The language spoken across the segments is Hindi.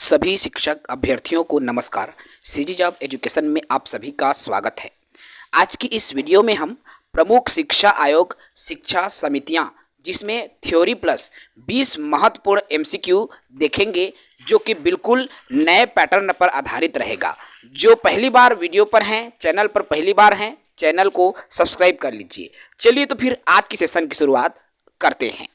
सभी शिक्षक अभ्यर्थियों को नमस्कार। सीजी जॉब एजुकेशन में आप सभी का स्वागत है। आज की इस वीडियो में हम प्रमुख शिक्षा आयोग शिक्षा समितियां जिसमें थ्योरी प्लस 20 महत्वपूर्ण एमसीक्यू देखेंगे, जो कि बिल्कुल नए पैटर्न पर आधारित रहेगा। जो पहली बार वीडियो पर हैं, चैनल पर पहली बार हैं, चैनल को सब्सक्राइब कर लीजिए। चलिए तो फिर आज की सेशन की शुरुआत करते हैं।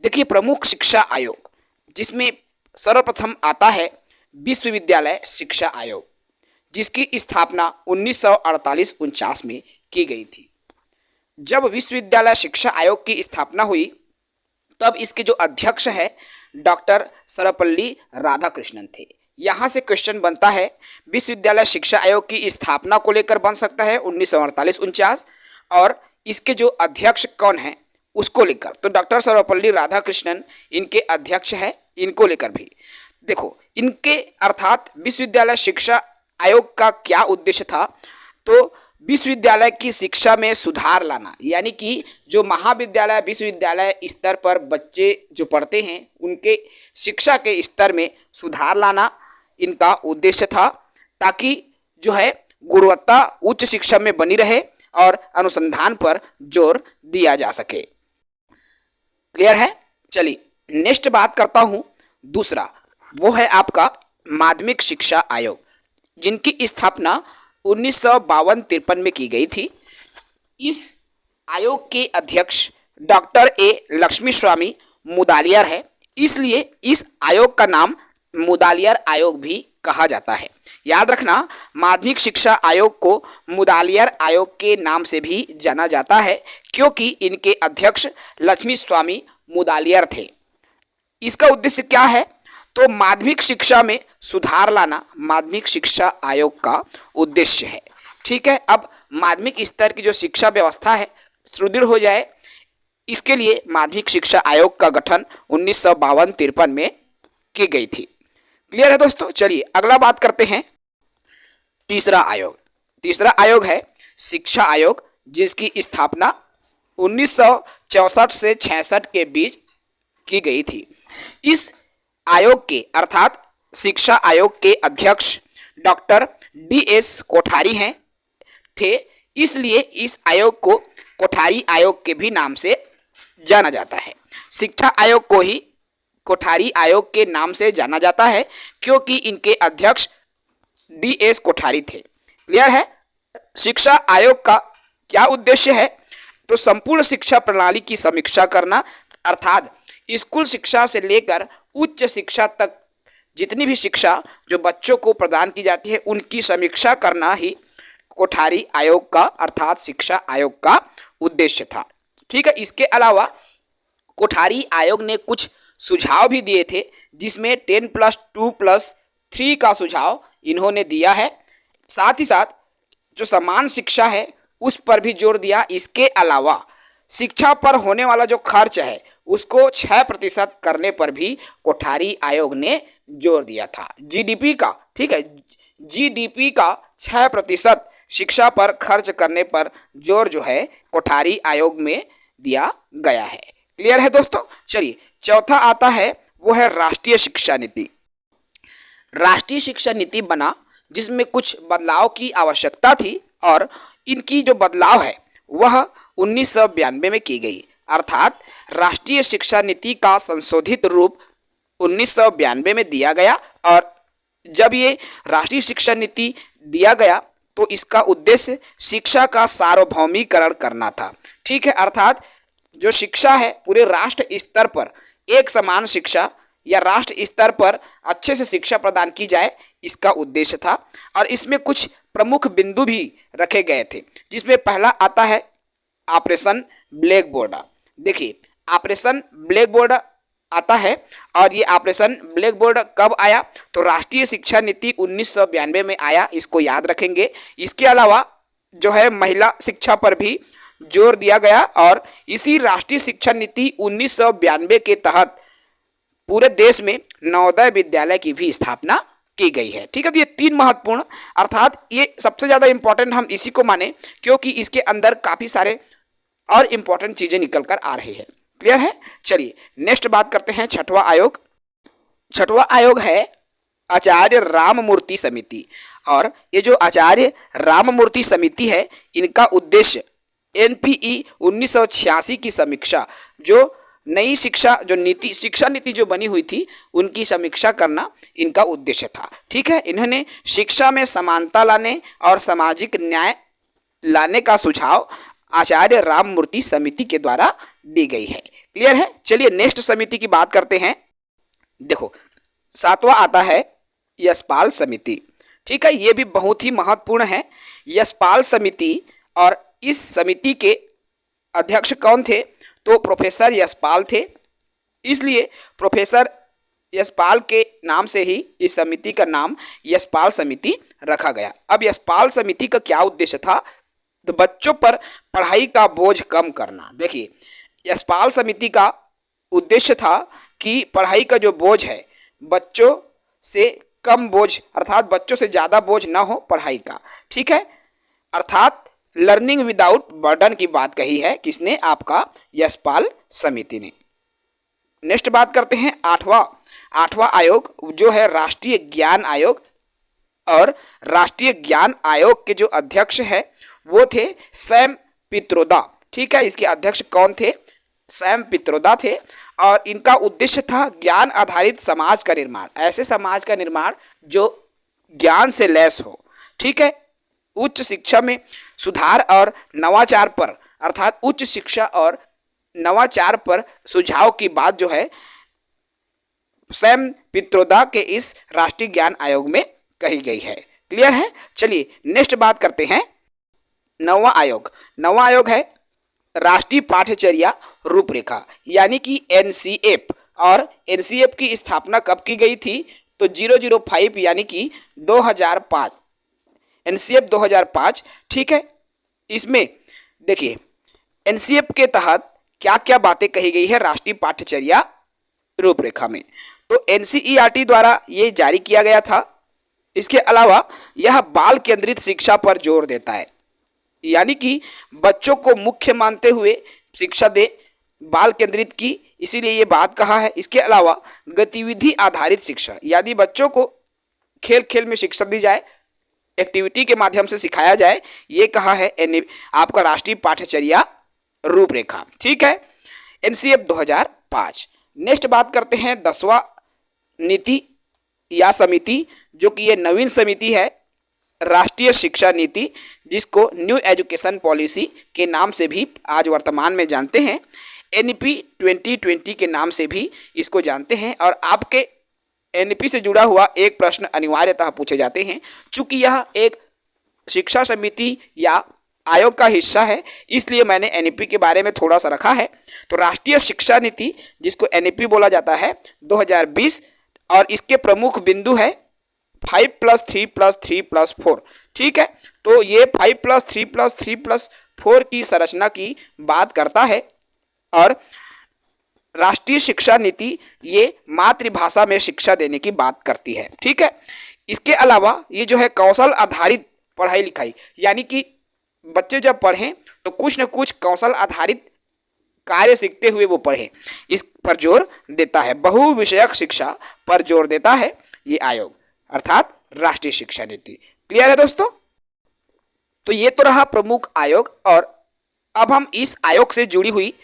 देखिए, प्रमुख शिक्षा आयोग जिसमें सर्वप्रथम आता है विश्वविद्यालय शिक्षा आयोग, जिसकी स्थापना 1948-49 में की गई थी। जब विश्वविद्यालय शिक्षा आयोग की स्थापना हुई तब इसके जो अध्यक्ष है डॉक्टर सर्वपल्ली राधाकृष्णन थे। यहाँ से क्वेश्चन बनता है, विश्वविद्यालय शिक्षा आयोग की स्थापना को लेकर बन सकता है 1948-49, और इसके जो अध्यक्ष कौन है उसको लेकर, तो डॉक्टर सर्वपल्ली राधाकृष्णन इनके अध्यक्ष है। इनको लेकर भी देखो, इनके अर्थात विश्वविद्यालय शिक्षा आयोग का क्या उद्देश्य था, तो विश्वविद्यालय की शिक्षा में सुधार लाना, यानी कि जो महाविद्यालय विश्वविद्यालय स्तर पर बच्चे जो पढ़ते हैं उनके शिक्षा के स्तर में सुधार लाना इनका उद्देश्य था, ताकि जो है गुणवत्ता उच्च शिक्षा में बनी रहे और अनुसंधान पर जोर दिया जा सके। क्लियर है? चलिए नेक्स्ट बात करता हूं। दूसरा वो है आपका माध्यमिक शिक्षा आयोग, जिनकी स्थापना 1952-53 में की गई थी। इस आयोग के अध्यक्ष डॉक्टर ए लक्ष्मी स्वामी मुदालियार है, इसलिए इस आयोग का नाम मुदालियार आयोग भी कहा जाता है। याद रखना, माध्यमिक शिक्षा आयोग को मुदालियार आयोग के नाम से भी जाना जाता है, क्योंकि इनके अध्यक्ष लक्ष्मी स्वामी मुदालियार थे। इसका उद्देश्य क्या है, तो माध्यमिक शिक्षा में सुधार लाना माध्यमिक शिक्षा आयोग का उद्देश्य है। ठीक है, अब माध्यमिक स्तर की जो शिक्षा व्यवस्था है सुदृढ़ हो जाए, इसके लिए माध्यमिक शिक्षा आयोग का गठन 1952-53 में की गई थी। क्लियर है दोस्तों? चलिए अगला बात करते हैं तीसरा आयोग। तीसरा आयोग है शिक्षा आयोग, जिसकी स्थापना 1964 से 66 के बीच की गई थी। इस आयोग के अर्थात शिक्षा आयोग के अध्यक्ष डॉक्टर DS कोठारी हैं थे, इसलिए इस आयोग को कोठारी आयोग के भी नाम से जाना जाता है। शिक्षा आयोग को ही कोठारी आयोग के नाम से जाना जाता है, क्योंकि इनके अध्यक्ष DS कोठारी थे। क्लियर है? शिक्षा आयोग का क्या उद्देश्य है, तो संपूर्ण शिक्षा प्रणाली की समीक्षा करना, अर्थात स्कूल शिक्षा से लेकर उच्च शिक्षा तक जितनी भी शिक्षा जो बच्चों को प्रदान की जाती है उनकी समीक्षा करना ही कोठारी आयोग का अर्थात शिक्षा आयोग का उद्देश्य था। ठीक है, इसके अलावा कोठारी आयोग ने कुछ सुझाव भी दिए थे, जिसमें 10+2+3 का सुझाव इन्होंने दिया है। साथ ही साथ जो समान शिक्षा है उस पर भी जोर दिया। इसके अलावा शिक्षा पर होने वाला जो खर्च है उसको 6% करने पर भी कोठारी आयोग ने जोर दिया था। GDP का, ठीक है, GDP का 6% शिक्षा पर खर्च करने पर जोर जो है कोठारी आयोग में दिया गया है। क्लियर है दोस्तों? चलिए चौथा आता है, वो है राष्ट्रीय शिक्षा नीति। राष्ट्रीय शिक्षा नीति बना जिसमें कुछ बदलाव की आवश्यकता थी, और इनकी जो बदलाव है वह 1992 में की गई। अर्थात राष्ट्रीय शिक्षा नीति का संशोधित रूप 1992 में दिया गया, और जब ये राष्ट्रीय शिक्षा नीति दिया गया तो इसका उद्देश्य शिक्षा का सार्वभौमिकरण करना था। ठीक है, अर्थात जो शिक्षा है पूरे राष्ट्र स्तर पर एक समान शिक्षा या राष्ट्र स्तर पर अच्छे से शिक्षा प्रदान की जाए, इसका उद्देश्य था। और इसमें कुछ प्रमुख बिंदु भी रखे गए थे, जिसमें पहला आता है ऑपरेशन ब्लैक बोर्ड। देखिए, ऑपरेशन ब्लैक बोर्ड आता है, और ये ऑपरेशन ब्लैक बोर्ड कब आया, तो राष्ट्रीय शिक्षा नीति 1992 में आया, इसको याद रखेंगे। इसके अलावा जो है महिला शिक्षा पर भी जोर दिया गया, और इसी राष्ट्रीय शिक्षा नीति 1992 के तहत पूरे देश में नवोदय विद्यालय की भी स्थापना की गई है। ठीक है, तो ये 3 महत्वपूर्ण, अर्थात ये सबसे ज़्यादा इंपॉर्टेंट हम इसी को माने, क्योंकि इसके अंदर काफ़ी सारे और इंपॉर्टेंट चीज़ें निकल कर आ रही है। क्लियर है? चलिए नेक्स्ट बात करते हैं छठवां आयोग। छठवां आयोग है आचार्य राममूर्ति समिति। और ये जो आचार्य राममूर्ति समिति है, इनका उद्देश्य एनपीई 1986 की समीक्षा, जो नई शिक्षा नीति जो बनी हुई थी उनकी समीक्षा करना इनका उद्देश्य था। ठीक है, इन्होंने शिक्षा में समानता लाने और सामाजिक न्याय लाने का सुझाव आचार्य राममूर्ति समिति के द्वारा दी गई है। क्लियर है। चलिए नेक्स्ट समिति की बात करते हैं। देखो 7वां आता है यशपाल समिति। ठीक है, ये भी बहुत ही महत्वपूर्ण है, यशपाल समिति। और इस समिति के अध्यक्ष कौन थे? तो प्रोफेसर यशपाल थे, इसलिए प्रोफेसर यशपाल के नाम से ही इस समिति का नाम यशपाल समिति रखा गया। अब यशपाल समिति का क्या उद्देश्य था? तो बच्चों पर पढ़ाई का बोझ कम करना। देखिए यशपाल समिति का उद्देश्य था कि पढ़ाई का जो बोझ है बच्चों से कम बोझ, अर्थात बच्चों से ज़्यादा बोझ ना हो पढ़ाई का। ठीक है, अर्थात लर्निंग विदाउट बर्डन की बात कही है किसने? आपका यशपाल समिति ने। नेक्स्ट बात करते हैं आठवां आयोग जो है राष्ट्रीय ज्ञान आयोग। और राष्ट्रीय ज्ञान आयोग के जो अध्यक्ष है वो थे सैम पित्रोदा। ठीक है, इसके अध्यक्ष कौन थे? सैम पित्रोदा थे। और इनका उद्देश्य था ज्ञान आधारित समाज का निर्माण, ऐसे समाज का निर्माण जो ज्ञान से लैस हो। ठीक है, उच्च शिक्षा में सुधार और नवाचार पर, अर्थात उच्च शिक्षा और नवाचार पर सुझाव की बात जो है सैम पित्रोदा के इस राष्ट्रीय ज्ञान आयोग में कही गई है। क्लियर है। चलिए नेक्स्ट बात करते हैं 9वां आयोग। 9वां आयोग है राष्ट्रीय पाठ्यचर्या रूपरेखा, यानी कि एनसीएफ। और एनसीएफ की स्थापना कब की गई थी? तो 005 यानी कि 2005, एनसीएफ 2005। ठीक है, इसमें देखिए एनसीएफ के तहत क्या क्या बातें कही गई है राष्ट्रीय पाठ्यचर्या रूपरेखा में? तो एनसीईआरटी द्वारा ये जारी किया गया था। इसके अलावा यह बाल केंद्रित शिक्षा पर जोर देता है, यानी कि बच्चों को मुख्य मानते हुए शिक्षा दे, बाल केंद्रित की, इसीलिए ये बात कहा है। इसके अलावा गतिविधि आधारित शिक्षा, यदि बच्चों को खेल खेल में शिक्षा दी जाए, एक्टिविटी के माध्यम से सिखाया जाए, ये कहा है आपका राष्ट्रीय पाठ्यचर्या रूपरेखा। ठीक है, एनसीएफ 2005। नेक्स्ट बात करते हैं 10वां नीति या समिति, जो कि ये नवीन समिति है, राष्ट्रीय शिक्षा नीति, जिसको न्यू एजुकेशन पॉलिसी के नाम से भी आज वर्तमान में जानते हैं, एनईपी 2020 के नाम से भी इसको जानते हैं। और आपके एनईपी से जुड़ा हुआ एक प्रश्न अनिवार्यतः पूछे जाते हैं। चूंकि यह एक शिक्षा समिति या आयोग का हिस्सा है, इसलिए मैंने एनईपी के बारे में थोड़ा सा रखा है। तो राष्ट्रीय शिक्षा नीति, जिसको एनईपी बोला जाता है, 2020। और इसके प्रमुख बिंदु है 5+3+3+4। ठीक है, तो ये 5+3+3+4 की संरचना की बात करता है। और राष्ट्रीय शिक्षा नीति ये मातृभाषा में शिक्षा देने की बात करती है। ठीक है, इसके अलावा ये जो है कौशल आधारित पढ़ाई लिखाई, यानी कि बच्चे जब पढ़ें तो कुछ न कुछ कौशल आधारित कार्य सीखते हुए वो पढ़ें, इस पर जोर देता है। बहुविषयक शिक्षा पर जोर देता है ये आयोग, अर्थात राष्ट्रीय शिक्षा नीति। क्लियर है दोस्तों? तो ये तो रहा प्रमुख आयोग। और अब हम इस आयोग से जुड़ी हुई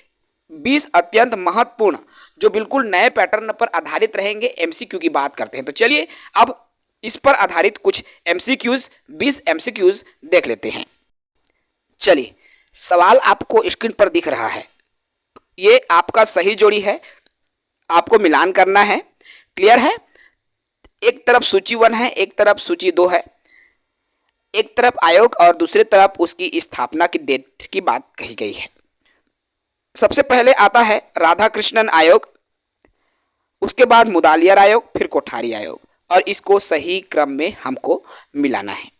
20 अत्यंत महत्वपूर्ण, जो बिल्कुल नए पैटर्न पर आधारित रहेंगे, एमसीक्यू की बात करते हैं। तो चलिए अब इस पर आधारित कुछ एमसीक्यूज, 20 एमसीक्यूज देख लेते हैं। चलिए, सवाल आपको स्क्रीन पर दिख रहा है, ये आपका सही जोड़ी है, आपको मिलान करना है। क्लियर है? एक तरफ सूची 1 है, एक तरफ सूची 2 है, एक तरफ आयोग और दूसरी तरफ उसकी स्थापना की डेट की बात कही गई है। सबसे पहले आता है राधा कृष्णन आयोग, उसके बाद मुदालियार आयोग, फिर कोठारी आयोग, और इसको सही क्रम में हमको मिलाना है।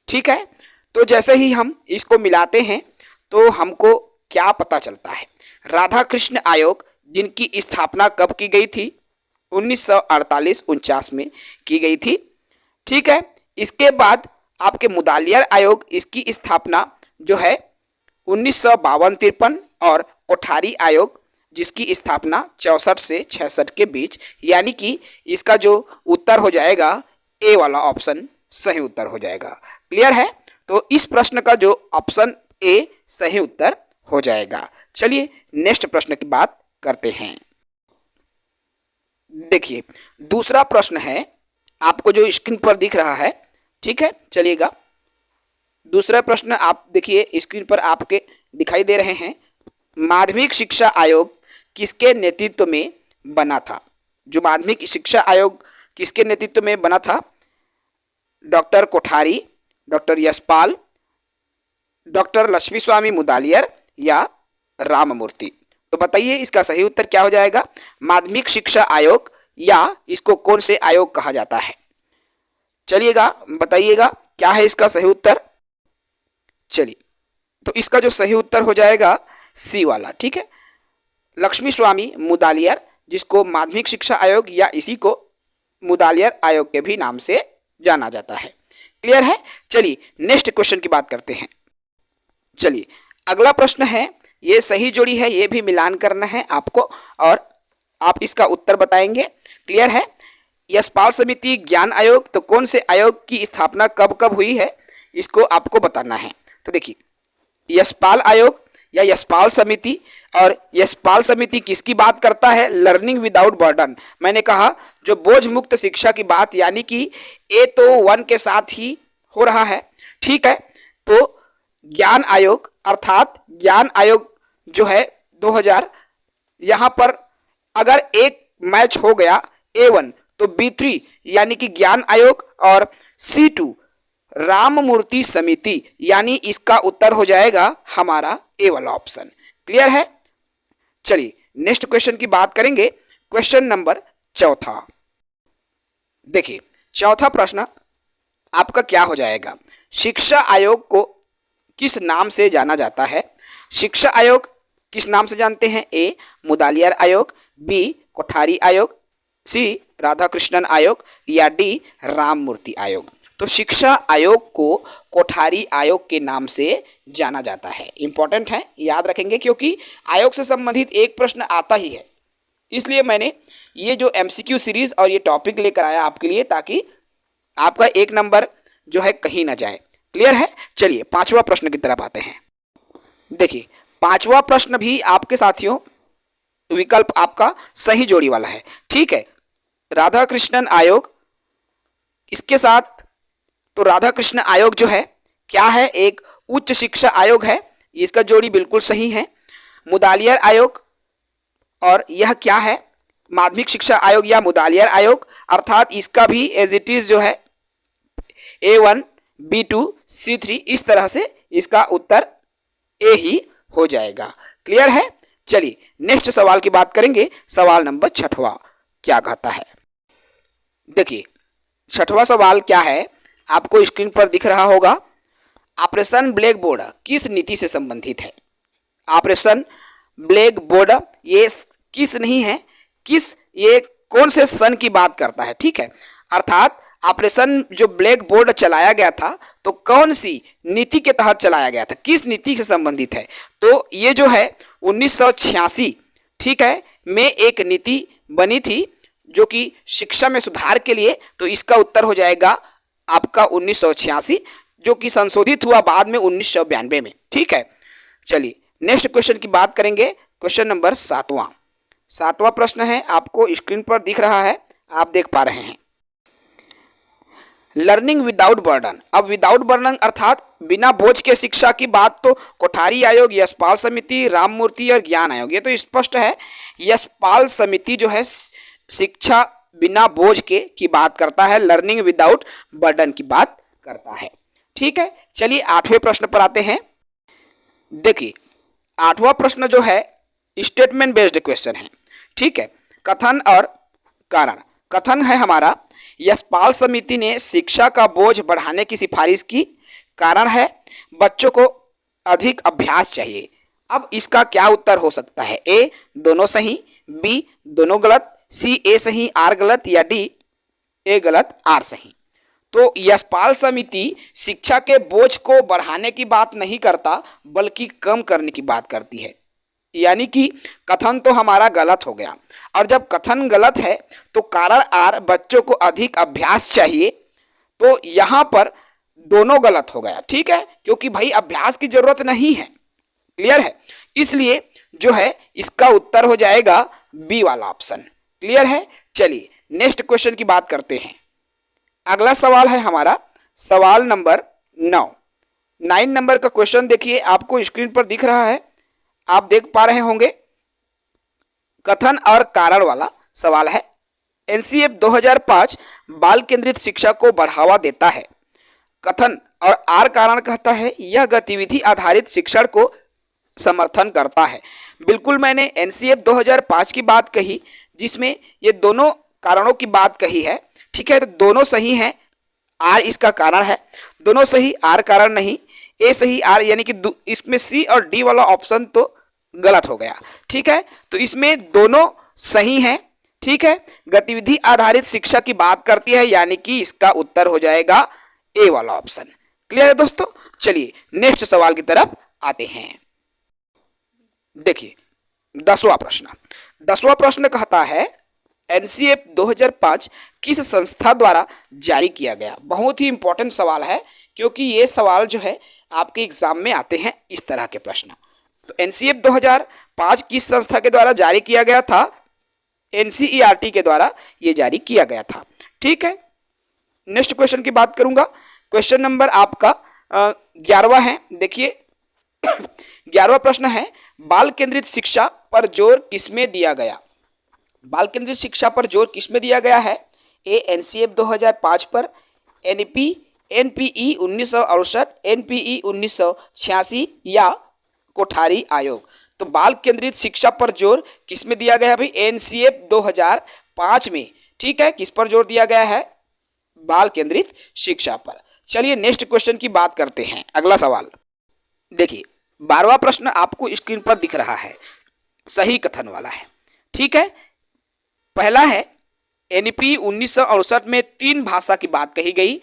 ठीक है, तो जैसे ही हम इसको मिलाते हैं तो हमको क्या पता चलता है? राधा कृष्ण आयोग, जिनकी स्थापना कब की गई थी? 1948-49 में की गई थी। ठीक है, इसके बाद आपके मुदालियार आयोग, इसकी स्थापना जो है 1952-53, और कोठारी आयोग जिसकी स्थापना 64 से 66 के बीच, यानी कि इसका जो उत्तर हो जाएगा ए वाला ऑप्शन सही उत्तर हो जाएगा। क्लियर है? तो इस प्रश्न का जो ऑप्शन ए सही उत्तर हो जाएगा। चलिए नेक्स्ट प्रश्न की बात करते हैं। देखिए दूसरा प्रश्न है, आपको जो स्क्रीन पर दिख रहा है, ठीक है, चलिएगा। दूसरा प्रश्न आप देखिए स्क्रीन पर आपके दिखाई दे रहे हैं। माध्यमिक शिक्षा आयोग किसके नेतृत्व में बना था? जो माध्यमिक शिक्षा आयोग किसके नेतृत्व में बना था? Doctor Kothari, doctor Yashpal, doctor Lakshmi Swami Mudaliar या राममूर्ति? तो बताइए इसका सही उत्तर क्या हो जाएगा? माध्यमिक शिक्षा आयोग, या इसको कौन से आयोग कहा जाता है? चलिएगा बताइएगा क्या है इसका सही उत्तर। चलिए तो इसका जो सही उत्तर हो जाएगा सी वाला, ठीक है, लक्ष्मी स्वामी मुदालियर, जिसको माध्यमिक शिक्षा आयोग या इसी को मुदालियर आयोग के भी नाम से जाना जाता है। क्लियर है? चलिए नेक्स्ट क्वेश्चन की बात करते हैं। चलिए अगला प्रश्न है, ये सही जोड़ी है, ये भी मिलान करना है आपको और आप इसका उत्तर बताएंगे। क्लियर है? यशपाल समिति, ज्ञान आयोग, तो कौन से आयोग की स्थापना कब कब हुई है इसको आपको बताना है। तो देखिए यशपाल आयोग या यशपाल समिति, और यशपाल समिति किसकी बात करता है? Learning without burden. मैंने कहा जो बोझ मुक्त शिक्षा की बात, यानी कि ए तो 1 के साथ ही हो रहा है, ठीक है। तो ज्ञान आयोग अर्थात ज्ञान आयोग जो है 2000, यहाँ पर अगर एक मैच हो गया A1 तो B3 यानी कि ज्ञान आयोग, और C2 राममूर्ति समिति, यानी इसका उत्तर हो जाएगा हमारा ए वाला ऑप्शन। क्लियर है? चलिए नेक्स्ट क्वेश्चन की बात करेंगे। Question number 4। देखिए चौथा प्रश्न आपका क्या हो जाएगा? शिक्षा आयोग को किस नाम से जाना जाता है? शिक्षा आयोग किस नाम से जानते हैं? ए मुदालियर आयोग, बी कोठारी आयोग, सी राधाकृष्णन आयोग या डी राममूर्ति आयोग? तो शिक्षा आयोग को कोठारी आयोग के नाम से जाना जाता है। इंपॉर्टेंट है, याद रखेंगे, क्योंकि आयोग से संबंधित एक प्रश्न आता ही है, इसलिए मैंने ये जो एमसीक्यू सीरीज और ये टॉपिक लेकर आया आपके लिए, ताकि आपका 1 नंबर जो है कहीं ना जाए। क्लियर है? चलिए 5वां प्रश्न की तरफ आते हैं। देखिए 5वां प्रश्न भी आपके साथियों विकल्प आपका सही जोड़ी वाला है, ठीक है। राधाकृष्णन आयोग, इसके साथ तो राधाकृष्ण आयोग जो है क्या है? एक उच्च शिक्षा आयोग है, इसका जोड़ी बिल्कुल सही है। मुदालियर आयोग, और यह क्या है? माध्यमिक शिक्षा आयोग या मुदालियर आयोग, अर्थात इसका भी एज इट इज जो है A1 B2 C3, इस तरह से इसका उत्तर ए ही हो जाएगा। क्लियर है? चलिए नेक्स्ट सवाल की बात करेंगे। सवाल नंबर 6वां क्या कहता है? देखिए 6वां सवाल क्या है, आपको स्क्रीन पर दिख रहा होगा। ऑपरेशन ब्लैक बोर्ड किस नीति से संबंधित है? ऑपरेशन ब्लैक बोर्ड ये किस नहीं है, किस, ये कौन से सन की बात करता है, ठीक है। अर्थात ऑपरेशन जो ब्लैक बोर्ड चलाया गया था तो कौन सी नीति के तहत चलाया गया था, किस नीति से संबंधित है? तो ये जो है 1986, ठीक है, में एक नीति बनी थी जो कि शिक्षा में सुधार के लिए, तो इसका उत्तर हो जाएगा आपका 1986, जो कि संशोधित हुआ बाद में 1992 में, ठीक है। चलिए नेक्स्ट क्वेश्चन की बात करेंगे। क्वेश्चन नंबर 7वां प्रश्न है, आपको स्क्रीन पर दिख रहा है, आप देख पा रहे हैं। Learning without burden. अब विदाउट बर्डन अर्थात बिना बोझ के शिक्षा की बात तो कोठारी आयोग, यशपाल समिति, राममूर्ति और ज्ञान आयोग, ये तो स्पष्ट है। यशपाल समिति जो है शिक्षा बिना बोझ के की बात करता है, लर्निंग विदाउट बर्डन की बात करता है, ठीक है। चलिए 8वें प्रश्न पर आते हैं। देखिए 8वां प्रश्न जो है स्टेटमेंट बेस्ड क्वेश्चन है, ठीक है। कथन और कारण। कथन है हमारा, यशपाल समिति ने शिक्षा का बोझ बढ़ाने की सिफारिश की। कारण है बच्चों को अधिक अभ्यास चाहिए। अब इसका क्या उत्तर हो सकता है? ए दोनों सही, बी दोनों गलत, सी ए सही आर गलत या डी ए गलत आर सही। तो यशपाल समिति शिक्षा के बोझ को बढ़ाने की बात नहीं करता बल्कि कम करने की बात करती है, यानी कि कथन तो हमारा गलत हो गया। और जब कथन गलत है तो कारण आर बच्चों को अधिक अभ्यास चाहिए, तो यहाँ पर दोनों गलत हो गया, ठीक है, क्योंकि भाई अभ्यास की जरूरत नहीं है। क्लियर है, इसलिए जो है इसका उत्तर हो जाएगा बी वाला ऑप्शन। क्लियर है, चलिए नेक्स्ट क्वेश्चन की बात करते हैं। अगला सवाल है हमारा सवाल नंबर 9 नंबर का क्वेश्चन देखिए, आपको स्क्रीन पर दिख रहा है, आप देख पा रहे होंगे। कथन और कारण वाला सवाल है। एनसीएफ 2005 बाल केंद्रित शिक्षा को बढ़ावा देता है। कथन और आर कारण कहता है यह गतिविधि आधारित शिक्षण को समर्थन करता है। बिल्कुल मैंने एनसीएफ 2005 की बात कही, जिसमें ये दोनों कारणों की बात कही है, ठीक है, तो दोनों सही हैं। आर इसका कारण है, दोनों सही, आर कारण नहीं। ए सही, आर यानी कि इसमें सी और डी वाला ऑप्शन तो गलत हो गया, ठीक है, तो इसमें दोनों सही हैं, ठीक है। गतिविधि आधारित शिक्षा की बात करती है, यानी कि इसका उत्तर हो जाएगा ए वाला ऑप्शन। क्लियर है दोस्तों, चलिए नेक्स्ट सवाल की तरफ आते हैं। देखिए 10वां प्रश्न कहता है एनसीएफ 2005 किस संस्था द्वारा जारी किया गया। बहुत ही इंपॉर्टेंट सवाल है, क्योंकि ये सवाल जो है आपके एग्जाम में आते हैं इस तरह के प्रश्न। तो एनसीएफ 2005 किस संस्था के द्वारा जारी किया गया था। एनसीईआरटी के द्वारा ये जारी किया गया था, ठीक है। नेक्स्ट क्वेश्चन की बात करूंगा। क्वेश्चन नंबर आपका 11वां है। देखिए 11वां प्रश्न है बाल केंद्रित शिक्षा पर जोर किसमें दिया गया। बाल केंद्रित शिक्षा पर जोर किसमें दिया गया है। ए एनसीएफ 2005 पर, एनपीई 1968, एनपीई 1986 या कोठारी आयोग। तो बाल केंद्रित शिक्षा पर जोर किसमें दिया गया है भाई, एनसीएफ 2005 में, ठीक है। किस पर जोर दिया गया है, बाल केंद्रित शिक्षा पर। चलिए नेक्स्ट क्वेश्चन की बात करते हैं। अगला सवाल देखिए 12वां प्रश्न आपको स्क्रीन पर दिख रहा है, सही कथन वाला है, ठीक है। पहला है एनपीई 1968 में 3 भाषा की बात कही गई,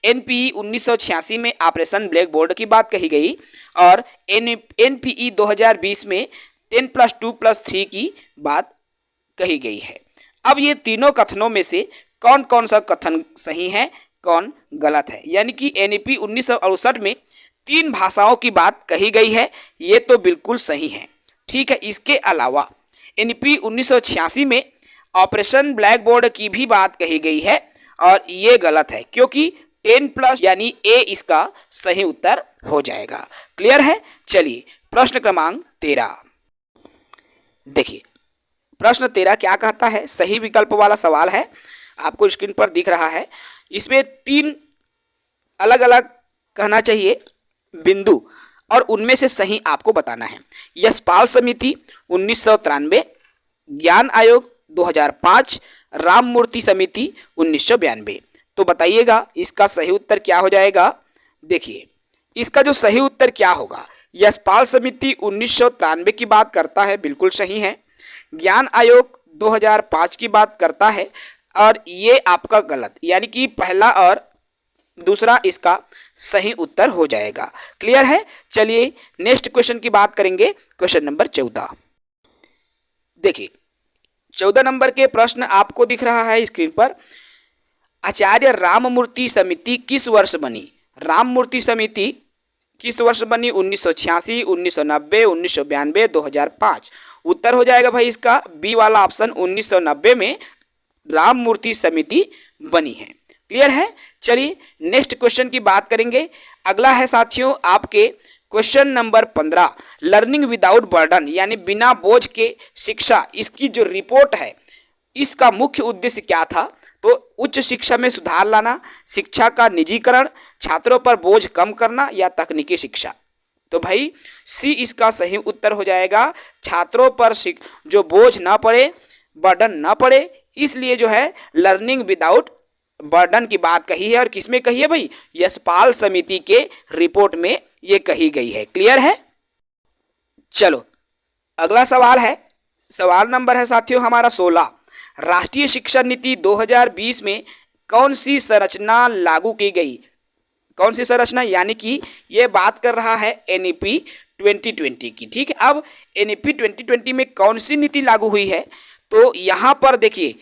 एनपीई 1986 में ऑपरेशन ब्लैक बोर्ड की बात कही गई, और एनपीई 2020 में 10+2+3 की बात कही गई है। अब ये तीनों कथनों में से कौन कौन सा कथन सही है, कौन गलत है। यानी कि एनपी 1968 में 3 भाषाओं की बात कही गई है, ये तो बिल्कुल सही है, ठीक है। इसके अलावा एनपी 1986 में ऑपरेशन ब्लैक बोर्ड की भी बात कही गई है, और ये गलत है, क्योंकि 10+ यानी ए इसका सही उत्तर हो जाएगा। क्लियर है, चलिए प्रश्न क्रमांक 13 देखिए। प्रश्न 13 क्या कहता है, सही विकल्प वाला सवाल है, आपको स्क्रीन पर दिख रहा है। इसमें 3 अलग अलग कहना चाहिए बिंदु, और उनमें से सही आपको बताना है। यशपाल समिति 1993, ज्ञान आयोग 2005, राममूर्ति समिति 1992। तो बताइएगा इसका सही उत्तर क्या हो जाएगा। देखिए इसका जो सही उत्तर क्या होगा, यशपाल समिति 1993 की बात करता है, बिल्कुल सही है। ज्ञान आयोग 2005 की बात करता है, और ये आपका गलत, यानी कि पहला और दूसरा इसका सही उत्तर हो जाएगा। क्लियर है, चलिए नेक्स्ट क्वेश्चन की बात करेंगे। क्वेश्चन नंबर 14 देखिए 14 नंबर के प्रश्न आपको दिख रहा है स्क्रीन पर। आचार्य राममूर्ति समिति किस वर्ष बनी। राममूर्ति समिति किस वर्ष बनी, 1986, 1990, 1992, 2005। उत्तर हो जाएगा भाई इसका बी वाला ऑप्शन, 1990 में राममूर्ति समिति बनी है। क्लियर है, चलिए नेक्स्ट क्वेश्चन की बात करेंगे। अगला है साथियों आपके question number 15, learning without burden यानी बिना बोझ के शिक्षा। इसकी जो रिपोर्ट है इसका मुख्य उद्देश्य क्या था, तो उच्च शिक्षा में सुधार लाना, शिक्षा का निजीकरण, छात्रों पर बोझ कम करना, या तकनीकी शिक्षा। तो भाई सी इसका सही उत्तर हो जाएगा, छात्रों पर जो बोझ ना पड़े, बर्डन ना पड़े, इसलिए जो है लर्निंग विदाउट बर्डन की बात कही है। और किसमें कही है भाई, यशपाल समिति के रिपोर्ट में ये कही गई है। क्लियर है, चलो अगला सवाल है, सवाल नंबर है साथियों हमारा 16, राष्ट्रीय शिक्षा नीति 2020 में कौन सी संरचना लागू की गई। कौन सी संरचना, यानी कि ये बात कर रहा है एनईपी 2020 की, ठीक है। अब एनईपी 2020 में कौन सी नीति लागू हुई है, तो यहाँ पर देखिए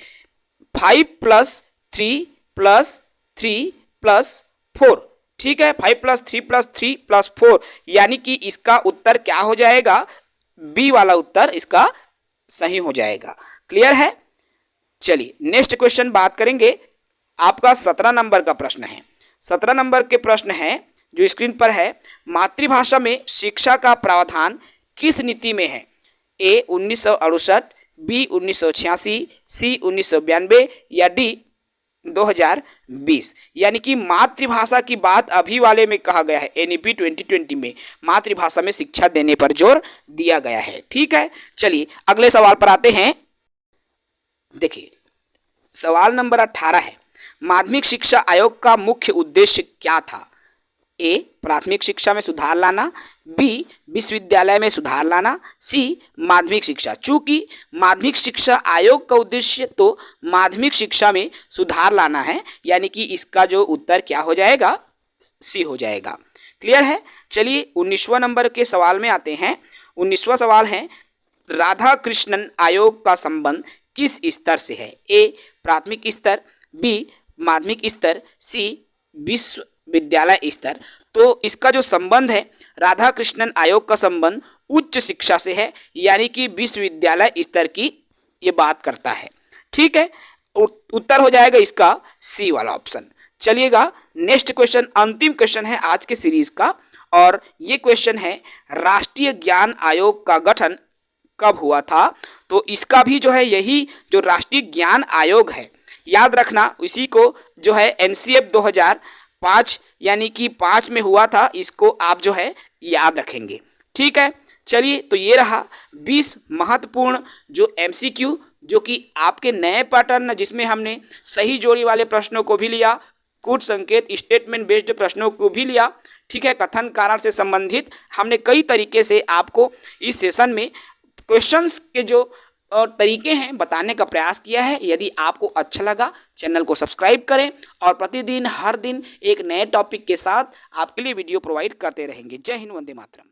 5+3+3 प्लस 4। ठीक है, 5 + 3 + 3 + 4, यानी कि इसका उत्तर क्या हो जाएगा, बी वाला उत्तर इसका सही हो जाएगा। क्लियर है। चलिए नेक्स्ट क्वेश्चन बात करेंगे। आपका 17 नंबर का प्रश्न है। 17 नंबर के प्रश्न है जो स्क्रीन पर है, मातृभाषा में शिक्षा का प्रावधान किस नीति में है? ए 1968, बी 1986, सी 1992 या डी 2020। यानी कि मातृभाषा की बात अभी वाले में कहा गया है, एनईपी 2020 में मातृभाषा में शिक्षा देने पर जोर दिया गया है। ठीक है, चलिए अगले सवाल पर आते हैं। देखिए सवाल नंबर 18 है, माध्यमिक शिक्षा आयोग का मुख्य उद्देश्य क्या था? ए प्राथमिक शिक्षा में सुधार लाना, बी विश्वविद्यालय में सुधार लाना, सी माध्यमिक शिक्षा। चूंकि माध्यमिक शिक्षा आयोग का उद्देश्य तो माध्यमिक शिक्षा में सुधार लाना है, यानी कि इसका जो उत्तर क्या हो जाएगा, सी हो जाएगा। क्लियर है। चलिए 19वां नंबर के सवाल में आते हैं। 19वां सवाल है, राधा कृष्णन आयोग का संबंध किस स्तर से है? ए प्राथमिक स्तर, बी माध्यमिक स्तर, सी विश्वविद्यालय स्तर। तो इसका जो संबंध है, राधा कृष्णन आयोग का संबंध उच्च शिक्षा से है, यानी कि विश्वविद्यालय स्तर की ये बात करता है। ठीक है, उत्तर हो जाएगा इसका सी वाला ऑप्शन। चलिएगा नेक्स्ट क्वेश्चन, अंतिम क्वेश्चन है आज के सीरीज का, और ये क्वेश्चन है, राष्ट्रीय ज्ञान आयोग का गठन कब हुआ था? तो इसका भी जो है यही जो राष्ट्रीय ज्ञान आयोग है, याद रखना इसी को जो है एनसीएफ 2005 यानी कि 5 में हुआ था, इसको आप जो है याद रखेंगे। ठीक है, चलिए तो ये रहा 20 महत्वपूर्ण जो एमसीक्यू, जो कि आपके नए पैटर्न जिसमें हमने सही जोड़ी वाले प्रश्नों को भी लिया, कूट संकेत स्टेटमेंट बेस्ड प्रश्नों को भी लिया। ठीक है, कथन कारण से संबंधित हमने कई तरीके से आपको इस सेशन में क्वेश्चंस के जो तरीके हैं बताने का प्रयास किया है। यदि आपको अच्छा लगा चैनल को सब्सक्राइब करें, और प्रतिदिन हर दिन एक नए टॉपिक के साथ आपके लिए वीडियो प्रोवाइड करते रहेंगे। जय हिंद, वंदे मातरम।